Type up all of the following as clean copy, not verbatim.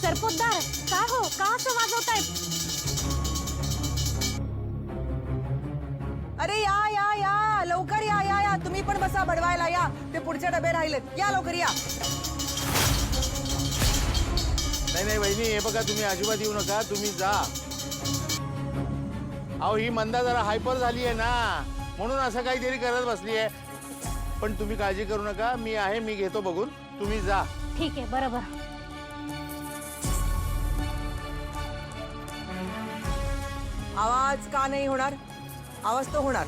सरपोतदार काय हो, का असं वाजवताय? अरे या या या लवकर या या या तुम्ही पण बसा बडवायला या. ते पुढचे डबे राहिलेत, या लवकर या. नाही नाही वहिनी, हे बघा तुम्ही अजिबात येऊ नका, तुम्ही जा. अहो ही मंदा जरा हायपर झाली आहे ना, म्हणून असं काहीतरी करत बसली आहे. पण तुम्ही काळजी करू नका, मी आहे, मी घेतो बघून, तुम्ही जा. ठीक आहे, बरोबर. आवाज का नाही होणार? आवाज तो होणार.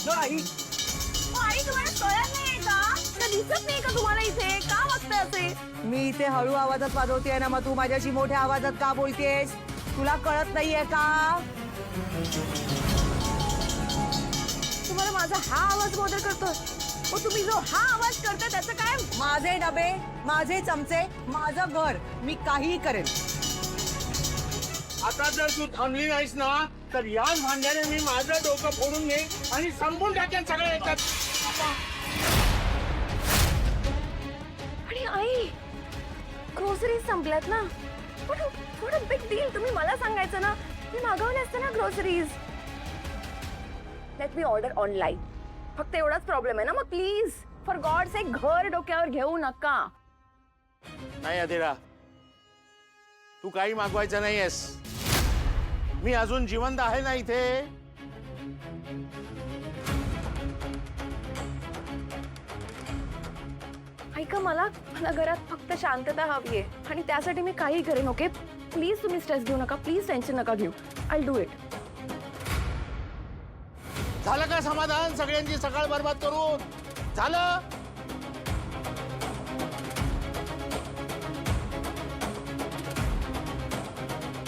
आई तुम्हाला कळत नाही का? दिसत नाही का तुम्हाला इथे का वाजतंय असे? मी इथे हळू आवाजात वाजवतेय ना, मग तू माझ्याशी मोठ्या आवाजात का बोलतेस? तुला कळत नाहीये का? तुम्हाला माझा हा आवाज बॉदर करतो? तुम्ही जो हा आवाज करताय त्याचं काय? माझे डबे, माझे चमचे, माझं घर, मी काहीही करेन. आता जर तू थांबली नाहीस ना, तर याच भांड्याने मी माझं डोकं फोडून घे आणि संपून टाकेन सगळे येतात. आणि आई ग्रोसरीज संपल्यात ना. थोडं बिग डील, तुम्ही मला सांगायचं ना, मी मागवले असते ना groceries. Let me order online. फक्त एवढाच प्रॉब्लेम आहे ना, मग प्लीज फॉर गॉड से घर डोक्यावर घेऊ नका. नाही अधीरा, तू काही मागवायचं नाहीयेस. मी अजून जिवंत आहे ना इथे. ऐका, मला घरात फक्त शांतता हवी आहे आणि त्यासाठी मी काही करेन. ओके प्लीज, तुम्ही स्ट्रेस घेऊ नका, प्लीज टेन्शन नका घेऊ. I do it. झालं का समाधान सगळ्यांची सकाळ बरबाद करून? झालं?